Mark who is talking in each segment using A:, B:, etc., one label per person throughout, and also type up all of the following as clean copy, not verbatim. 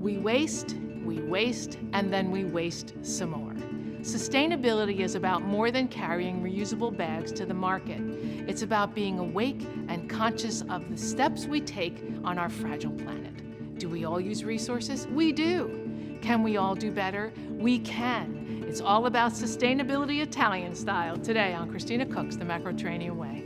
A: We waste, and then we waste some more. Sustainability is about more than carrying reusable bags to the market. It's about being awake and conscious of the steps we take on our fragile planet. Do we all use resources? We do. Can we all do better? We can. It's all about sustainability Italian style today on Christina Cooks the Macroterranean Way.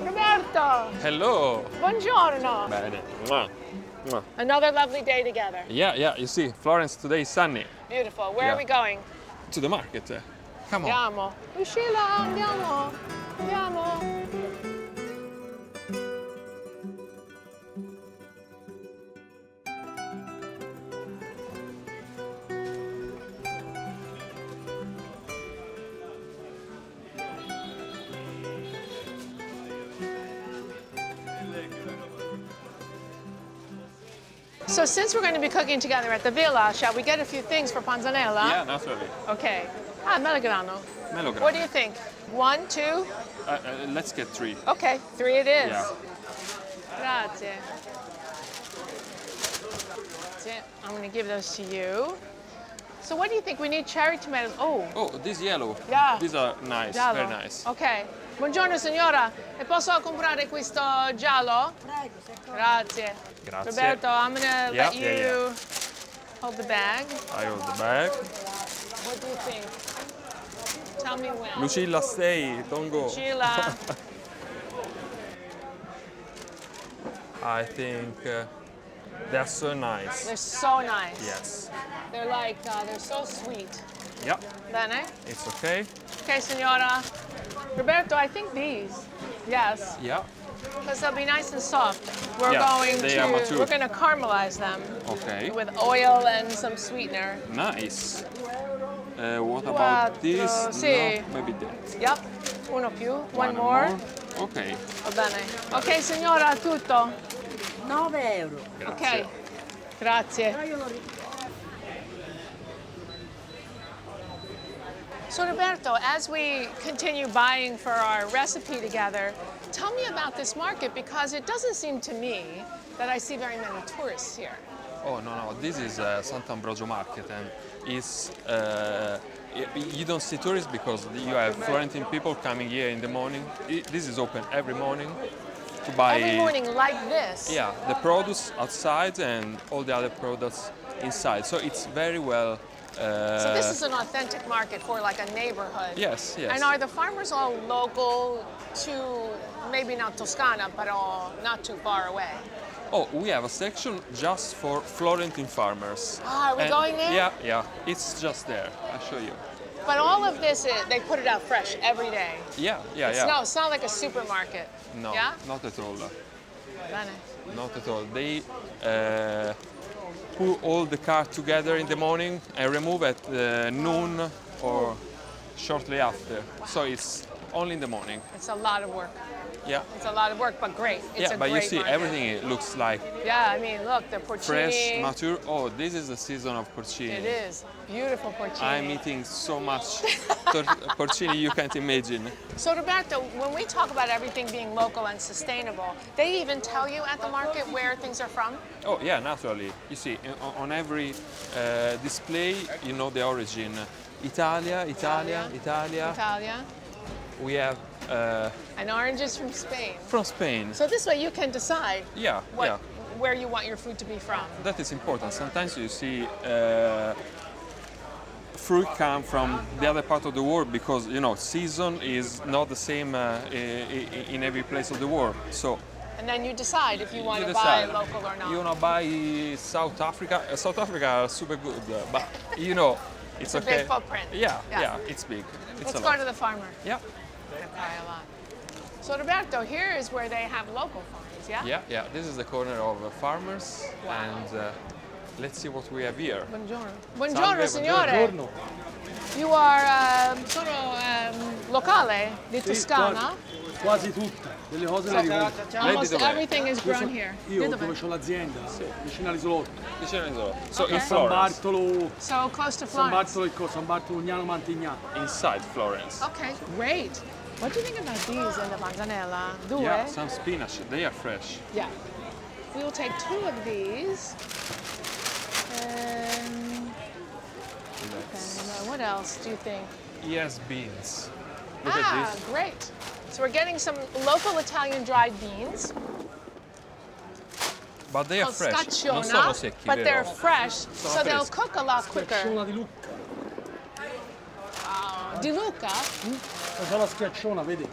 A: Roberto!
B: Hello!
A: Buongiorno!
B: Bene. Mwah. Mwah.
A: Another lovely day together.
B: Yeah, you see, Florence today is sunny.
A: Beautiful. Where are we going?
B: To the market. Come on.
A: Andiamo. Lucilla, andiamo. So since we're going to be cooking together at the villa, shall we get a few things for panzanella?
B: Yeah, naturally.
A: Okay. Melograno.
B: Melograno.
A: What do you think? 1, 2?
B: Let's get 3.
A: Okay, 3 it is.
B: Yeah.
A: Grazie. I'm going to give those to you. So what do you think? We need cherry tomatoes.
B: Oh, this yellow.
A: Yeah.
B: These are nice,
A: Giallo.
B: very nice.
A: Ok. Buongiorno signora, e posso comprare questo giallo?
C: Prego,
A: Grazie.
B: Grazie.
A: Roberto, I'm gonna let you hold the bag.
B: I hold the bag.
A: What do you think? Tell me when.
B: Lucilla, stay, don't go.
A: Lucilla.
B: I think they're so nice.
A: They're so nice.
B: Yes.
A: They're like, they're so sweet.
B: Yeah,
A: Bene?
B: it's okay.
A: Okay, signora. Roberto, I think these. Yes.
B: Yeah.
A: Because they'll be nice and soft. We're
B: they are mature.
A: we're going to caramelize them
B: Okay.
A: with oil and some sweetener.
B: Nice. What about this?
A: Sì.
B: No, maybe that.
A: Yep. Uno più. One more.
B: Okay.
A: Va bene. Ok, signora, tutto.
C: 9 euro.
A: Ok. Grazie.
C: Però io lo
A: So Roberto, as we continue buying for our recipe together, tell me about this market because it doesn't seem to me that I see very many tourists here.
B: Oh no, this is Sant'Ambrogio Market, and it's you don't see tourists because you have Florentine people coming here in the morning. This is open every morning to buy.
A: Every morning like this?
B: Yeah, the produce outside and all the other products inside. So it's very well.
A: So this is an authentic market for like a neighborhood.
B: Yes.
A: And are the farmers all local to maybe not Toscana, but all not too far away?
B: Oh, we have a section just for Florentine farmers.
A: Are we going there?
B: Yeah, it's just there. I'll show you.
A: But all of this, they put it out fresh every day.
B: Yeah.
A: No, it's not like a supermarket.
B: No,
A: Yeah?
B: not at all.
A: Bene.
B: Not at all. They put all the cart together in the morning and remove at noon or shortly after.
A: Wow.
B: So it's only in the morning.
A: It's a lot of work.
B: Yeah.
A: It's a lot of work, but great. It's a
B: But
A: great
B: you see,
A: market.
B: everything looks like
A: Yeah, I mean, look, the porcini.
B: fresh, mature. Oh, this is the season of porcini.
A: It is. Beautiful porcini.
B: I'm eating so much porcini you can't imagine.
A: So Roberto, when we talk about everything being local and sustainable, they even tell you at the market where things are from?
B: Oh yeah, naturally. You see, on every display, you know the origin. Italia.
A: Italia.
B: We have
A: And oranges from Spain.
B: from Spain.
A: So this way you can decide where you want your food to be from.
B: That is important. Sometimes you see fruit come from the other part of the world because season is not the same in every place of the world. So
A: And then you decide if you want
B: you
A: to buy
B: decide.
A: local or not.
B: You want to buy South Africa? South Africa are super good, but it's
A: a
B: okay.
A: big footprint.
B: Yeah, it's big. It's
A: Let's
B: a
A: go
B: lot.
A: to the farmer.
B: Yeah.
A: Okay, a lot. So Roberto, here is where they have local farms, yeah?
B: Yeah. This is the corner of farmers,
A: Wow.
B: and let's see what we have here.
A: Buongiorno. Buongiorno,
B: Salve,
A: signore.
B: buongiorno.
A: You are sono locale di Toscana?
D: quasi tutte, delle cose le riconosco.
A: Almost
B: dov'è?
A: everything is grown here.
D: Io
A: Dove?
D: dove ho l'azienda, vicino all'isolotto.
B: Vicino all'isolotto. So
A: Okay.
B: in
D: San
B: Florence.
D: Bartolo,
A: So close to
D: San
A: Florence.
D: Bartolo e San Bartolo Ugnano Mantignano.
B: Inside Florence.
A: Okay, great. What do you think about these in the panzanella? Due?
B: Yeah, some spinach. They are fresh.
A: Yeah. We will take 2 of these. And what else do you think?
B: Yes, beans. Look at this.
A: Great. So we're getting some local Italian dried beans.
B: But they are
A: Called
B: fresh. Non sono
A: scacciona,
B: secchi,
A: but
B: vero?
A: they're fresh, so they'll
B: freschi.
A: cook a lot quicker.
D: Schiacciona di Lucca.
A: Di Luca?
D: La sola schiacciona, vedi?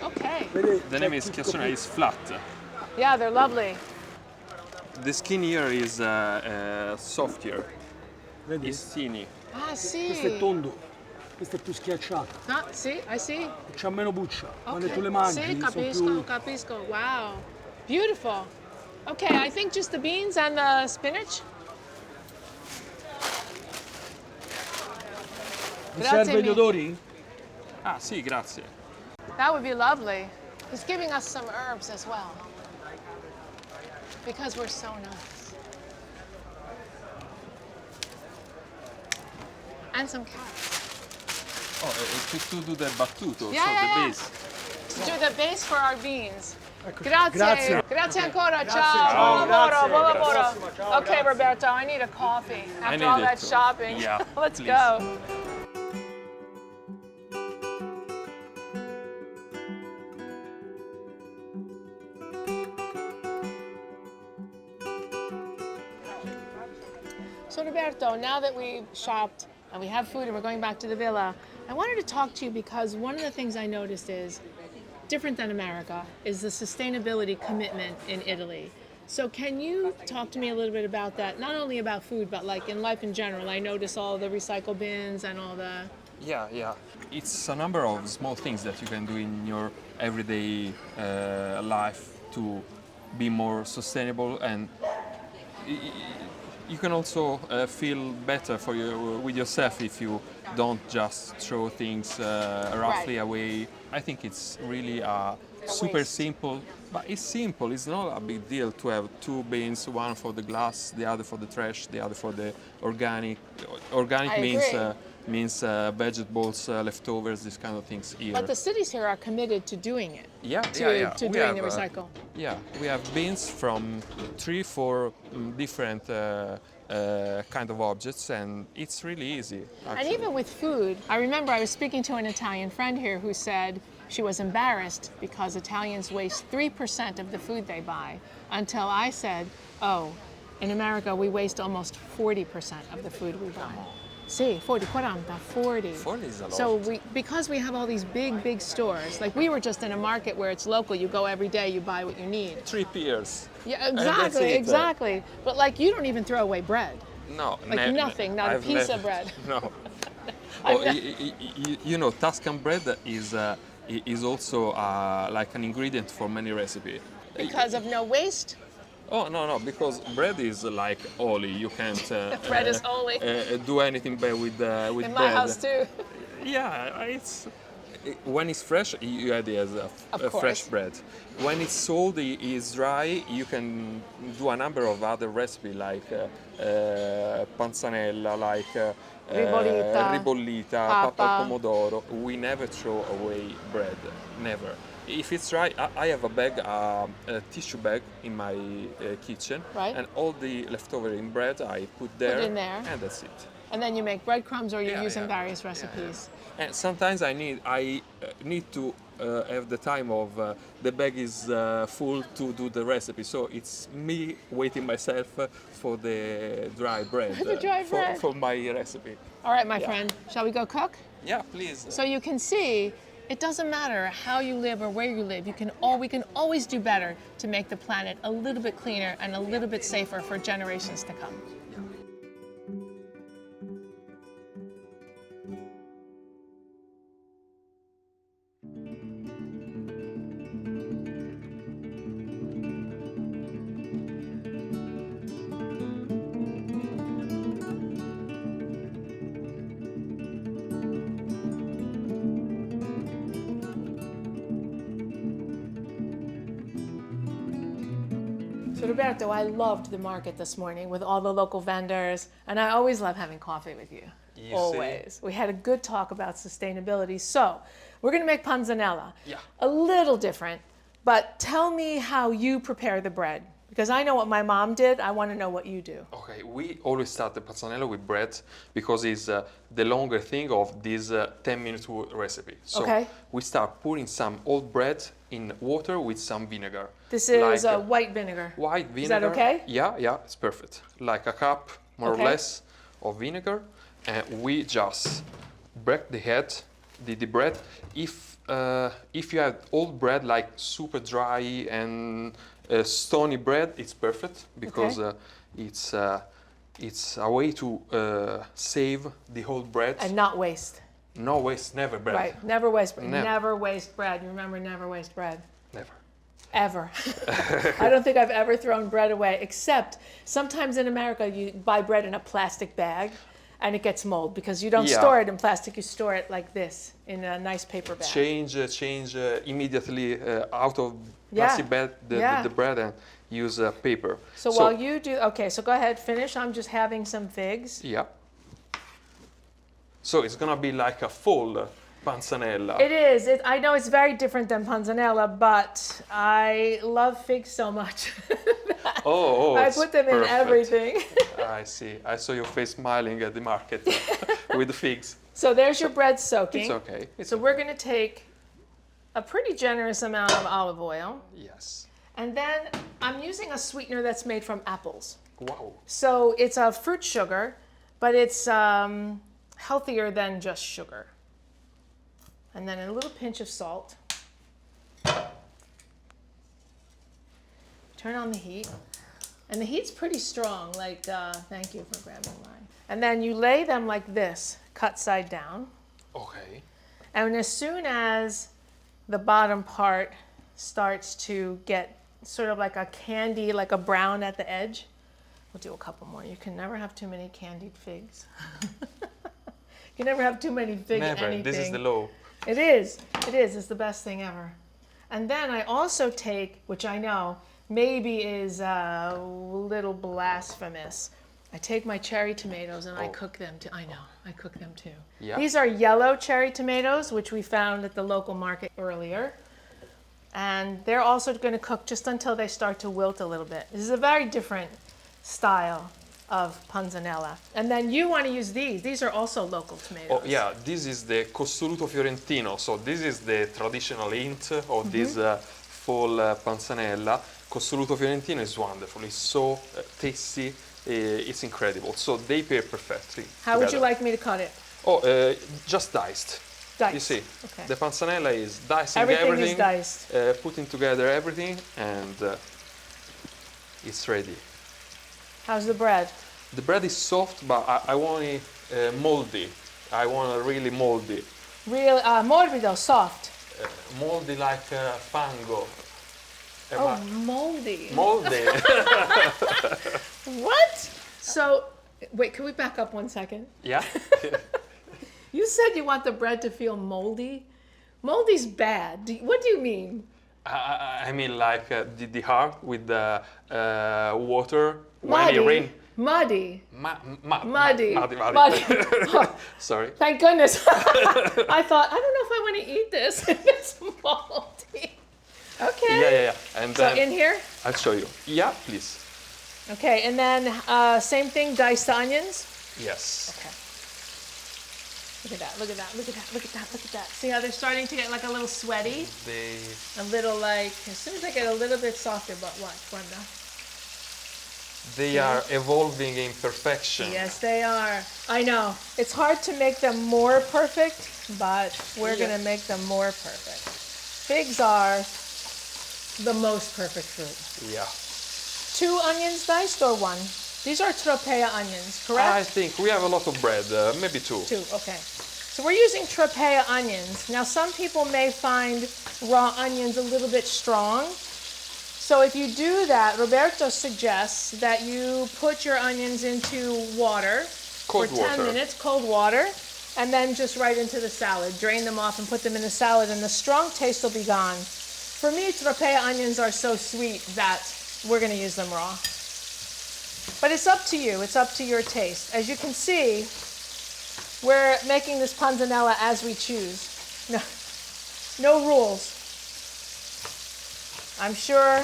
A: Okay.
D: Vedi?
B: The name is Chiassona is flat.
A: Yeah, they're lovely.
B: The skin here is softer.
D: Vedi?
B: It's thinny.
A: Ah,
D: Questo è
A: sì.
D: tondo, questo è più schiacciato,
A: Ah, sì, I see.
D: c'ha meno buccia. Quando
A: Okay.
D: tu le mangi
A: Sì,
D: sono
A: capisco,
D: più...
A: capisco. Wow. Beautiful. Okay, I think just the beans and the spinach.
D: Vi
A: Grazie
D: serve gli
A: mille.
D: odori?
B: Ah, sì, grazie.
A: That would be lovely. He's giving us some herbs as well. Because we're so nice. And some carrots.
B: Oh, to do the battuto,
A: Yeah,
B: so
A: yeah,
B: the
A: yeah.
B: base.
A: To do the base for our beans.
D: Ecco,
A: Grazie.
D: grazie.
A: Grazie ancora.
D: Grazie,
A: Ciao.
D: ciao,
A: Buon lavoro.
D: grazie.
A: Buon
D: Alla
A: lavoro.
D: prossima, ciao,
A: Okay,
D: grazie.
A: Roberto, I need a coffee after
B: need
A: all
B: it
A: that
B: too.
A: shopping.
B: Yeah,
A: Let's
B: please.
A: go. So Roberto, now that we've shopped and we have food and we're going back to the villa, I wanted to talk to you because one of the things I noticed is different than America is the sustainability commitment in Italy. So can you talk to me a little bit about that? Not only about food, but like in life in general. I notice all the recycle bins and all the...
B: Yeah. It's a number of small things that you can do in your everyday life to be more sustainable, and you can also feel better with yourself if you don't just throw things roughly away. I think it's really super
A: waste.
B: simple, but it's simple. It's not a big deal to have 2 bins, one for the glass, the other for the trash, the other for the organic. Organic
A: I
B: means
A: agree.
B: Vegetables, leftovers, these kind of things here.
A: But the cities here are committed to doing it,
B: yeah.
A: to
B: We
A: doing the
B: have,
A: recycle.
B: Yeah, we have bins from 3-4 different kind of objects, and it's really easy.
A: And
B: Actually.
A: even with food, I remember I was speaking to an Italian friend here who said she was embarrassed because Italians waste 3% of the food they buy, until I said, oh, in America we waste almost 40% of the food we buy. Sì, 40.
B: 40 is a lot.
A: So because we have all these big stores, like we were just in a market where it's local, you go every day, you buy what you need.
B: 3 peers.
A: Yeah,
B: that's it.
A: exactly. But like you don't even throw away bread.
B: No,
A: Like nothing, not a
B: I've
A: piece
B: never-
A: of bread.
B: No.
A: I've
B: Oh, you know, Tuscan bread is also like an ingredient for many recipes.
A: Because of no waste.
B: Oh no, because bread is like oily. You can't
A: Bread is oily.
B: do anything bad with
A: In
B: bread.
A: my house too.
B: Yeah, when it's fresh, you add it as a fresh
A: course.
B: bread. When it's sold, it's dry. You can do a number of other recipes like panzanella, like ribollita, papa al pomodoro. We never throw away bread, never. If it's dry, I have a bag, a tissue bag in my kitchen,
A: Right.
B: and all the leftover in bread I put there,
A: in there.
B: and that's it.
A: And then you make breadcrumbs or you
B: Yeah,
A: use in
B: yeah.
A: various recipes.
B: And sometimes I need to have the time of the bag is full to do the recipe. So it's me waiting myself for the dry bread.
A: The dry bread.
B: For my recipe.
A: All right, my
B: Yeah.
A: friend, shall we go cook?
B: Yeah, please.
A: So you can see, it doesn't matter how you live or where you live. We can always do better to make the planet a little bit cleaner and a little bit safer for generations to come. So Roberto, I loved the market this morning with all the local vendors, and I always love having coffee with you.
B: You
A: Always. We had a good talk about sustainability. So we're going to make panzanella.
B: Yeah.
A: A little different, but tell me how you prepare the bread. Because I know what my mom did. I want to know what you do.
B: Okay, we always start the panzanella with bread because it's the longer thing of this 10-minute recipe. So
A: Okay.
B: we start putting some old bread in water with some vinegar.
A: This is
B: Like,
A: white vinegar.
B: white vinegar.
A: Is that okay?
B: Yeah, it's perfect. Like a cup, more
A: Okay.
B: or less, of vinegar. And we just break the head, the bread. If you have old bread, like super dry and stony bread, it's perfect because it's a way to save the whole bread.
A: And not waste.
B: No waste, never bread.
A: Right. Never waste bread.
B: Never.
A: Never waste bread. You remember never waste bread.
B: Never.
A: Ever. I don't think I've ever thrown bread away, except sometimes in America you buy bread in a plastic bag and it gets mold because you don't
B: Yeah.
A: store it in plastic, you store it like this in a nice paper bag.
B: Change immediately out of
A: Yeah.
B: plastic bag
A: Yeah.
B: the bread and use paper.
A: So while you do, okay, so go ahead, finish. I'm just having some figs.
B: Yeah. So it's gonna be like a full panzanella.
A: It is. I know it's very different than panzanella, but I love figs so much.
B: Oh,
A: I
B: it's
A: put them in
B: perfect.
A: everything.
B: I see. I saw your face smiling at the market with the figs.
A: So there's your bread soaking.
B: It's okay.
A: So we're going to take a pretty generous amount of olive oil.
B: Yes.
A: And then I'm using a sweetener that's made from apples.
B: Wow.
A: So it's a fruit sugar, but it's healthier than just sugar. And then a little pinch of salt. Turn on the heat. And the heat's pretty strong, like, thank you for grabbing mine. And then you lay them like this, cut side down.
B: Okay.
A: And as soon as the bottom part starts to get sort of like a candy, like a brown at the edge, we'll do a couple more. You can never have too many candied figs. You can never have too many figs
B: Never.
A: anything.
B: This is the law.
A: It is. It is. It's the best thing ever. And then I also take, which I know maybe is a little blasphemous, I take my cherry tomatoes and I cook them too. I know, I cook them too.
B: Yeah.
A: These are yellow cherry tomatoes, which we found at the local market earlier. And they're also going to cook just until they start to wilt a little bit. This is a very different style of panzanella. And then you want to use these. These are also local tomatoes.
B: Oh yeah, this is the costruito fiorentino. So this is the traditional hint of this fall panzanella. Costruito fiorentino is wonderful. It's so tasty. It's incredible. So they pair perfectly.
A: How would you
B: together.
A: like me to cut it?
B: Oh, just diced.
A: Diced.
B: You see,
A: Okay.
B: the panzanella is dicing
A: Everything
B: everything,
A: is diced.
B: putting together everything, and it's ready.
A: How's the bread?
B: The bread is soft, but I want it moldy. I want it really moldy.
A: Real morbido, soft.
B: Moldy like fango.
A: Oh, moldy.
B: Moldy.
A: What? So, wait, can we back up 1 second?
B: Yeah.
A: You said you want the bread to feel moldy. Moldy's bad. What do you mean?
B: I mean, like the heart with the water when
A: Muddy.
B: it rain.
A: Muddy.
B: Muddy.
A: Muddy. Oh,
B: Sorry.
A: thank goodness. I thought, I don't know if I want to eat this if it's moldy. Okay.
B: Yeah. And
A: So
B: then
A: in here?
B: I'll show you. Yeah, please.
A: Okay, and then same thing, diced the onions.
B: Yes.
A: Okay. Look at that, look at that, look at that, look at that, look at that. See how they're starting to get like a little sweaty? A little like, as soon as they get a little bit softer, but what? Guarda.
B: They are evolving in perfection.
A: Yes, they are. I know. It's hard to make them more perfect, but we're going to make them more perfect. Figs are the most perfect fruit.
B: Yeah.
A: 2 onions diced or 1? These are tropea onions, correct?
B: I think we have a lot of bread, maybe 2.
A: 2, okay. So we're using tropea onions. Now some people may find raw onions a little bit strong. So if you do that, Roberto suggests that you put your onions into water
B: Cold
A: for 10
B: water.
A: minutes, cold water, and then just right into the salad. Drain them off and put them in the salad and the strong taste will be gone. For me, tropea onions are so sweet that we're going to use them raw. But it's up to you. It's up to your taste. As you can see, we're making this panzanella as we choose. No rules. I'm sure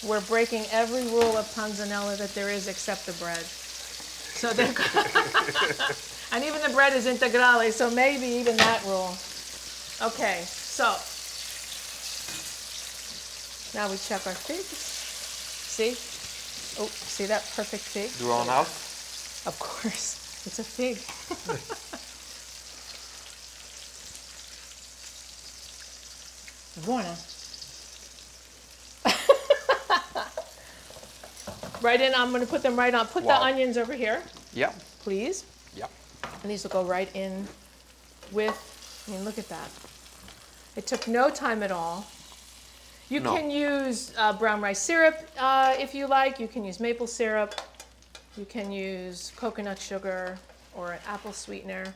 A: we're breaking every rule of panzanella that there is except the bread. So and even the bread is integrale, so maybe even that rule. Okay, so now we check our figs. See? Oh, see that perfect fig?
B: Do you want half?
A: Of course, it's a fig. Buona. Right in, I'm going to put them right on. Put the onions over here,
B: Yeah.
A: please.
B: Yeah.
A: And these will go right in with, I mean, look at that. It took no time at all. You can use brown rice syrup if you like. You can use maple syrup. You can use coconut sugar or an apple sweetener.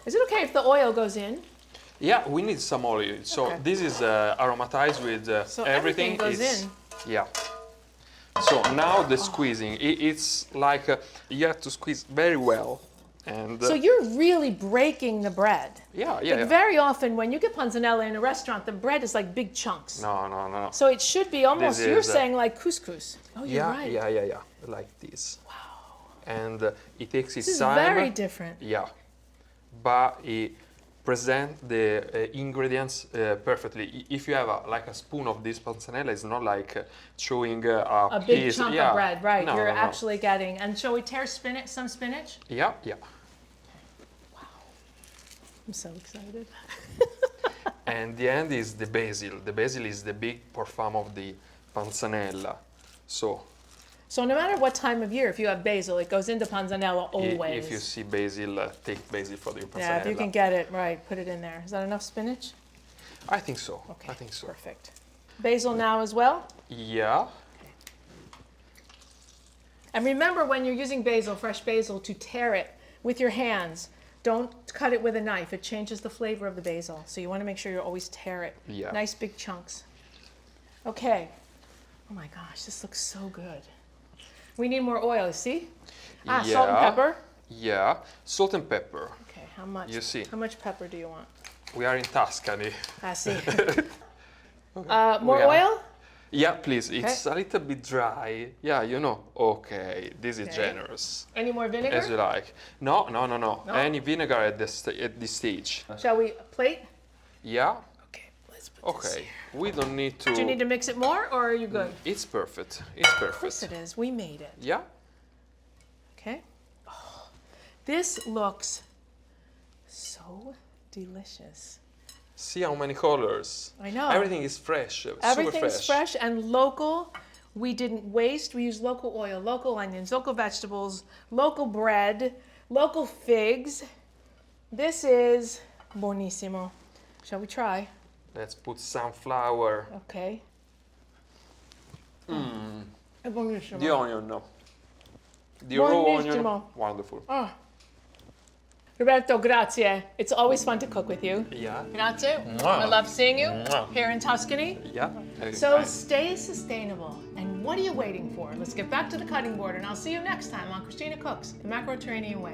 A: Is it okay if the oil goes in?
B: Yeah, we need some oil. So
A: Okay.
B: this is aromatized with
A: So
B: everything.
A: everything goes
B: is,
A: in.
B: Yeah. So now the squeezing, it's like you have to squeeze very well. And
A: So you're really breaking the bread.
B: yeah.
A: Like very often when you get panzanella in a restaurant, the bread is like big chunks.
B: No.
A: So it should be almost,
B: This
A: you're
B: is,
A: saying like couscous. Oh, you're right.
B: Yeah. Like this. Wow. And it takes its
A: This is
B: time.
A: very different.
B: Yeah. But it present the ingredients perfectly. If you have like a spoon of this panzanella, it's not like chewing
A: A big
B: piece.
A: chunk
B: Yeah.
A: of bread, right?
B: No,
A: You're
B: no.
A: actually getting. And shall we tear spinach? Some spinach?
B: Yeah.
A: I'm so excited.
B: And the end is the basil. The basil is the big porfam of the panzanella. So
A: So no matter what time of year, if you have basil, it goes into panzanella always.
B: if you see basil, take basil for the panzanella.
A: Yeah, if you can get it right, put it in there. Is that enough spinach?
B: I think so.
A: Okay,
B: I think so.
A: Perfect. Basil now as well.
B: Yeah.
A: And remember when you're using basil, fresh basil, to tear it with your hands. Don't cut it with a knife. It changes the flavor of the basil. So you want to make sure you always tear it.
B: Yeah.
A: Nice big chunks. Okay. Oh my gosh, this looks so good. We need more oil, see? Salt and pepper.
B: Yeah. Salt and pepper.
A: Okay, how much?
B: You see.
A: How much pepper do you want?
B: We are in Tuscany.
A: I see. More
B: We are-
A: oil?
B: Yeah, please. It's a little bit dry. Yeah, you know. Okay, this is
A: Okay.
B: generous.
A: Any more vinegar?
B: As you like. No. Any vinegar at this stage.
A: Shall we plate?
B: Yeah.
A: Okay, let's put this
B: Okay.
A: here.
B: We don't need to.
A: Do you need to mix it more or are you good?
B: It's perfect. It's
A: Of course
B: perfect.
A: it is. We made it.
B: Yeah.
A: Okay. Oh, this looks so delicious.
B: See how many colors.
A: I know.
B: Everything is fresh.
A: Everything's
B: super fresh.
A: fresh and local. We didn't waste. We used local oil, local onions, local vegetables, local bread, local figs. This is buonissimo. Shall we try?
B: Let's put some flour.
A: Okay. È buonissimo.
B: The onion, no. The raw onion.
A: Buonissimo.
B: Wonderful.
A: Oh. Roberto, grazie. It's always fun to cook with you.
B: Yeah.
A: Grazie. I love seeing you
B: Mwah.
A: here in Tuscany.
B: Yeah.
A: So
B: Fine.
A: stay sustainable. And what are you waiting for? Let's get back to the cutting board, and I'll see you next time on Christina Cooks, the Macroterranean Way.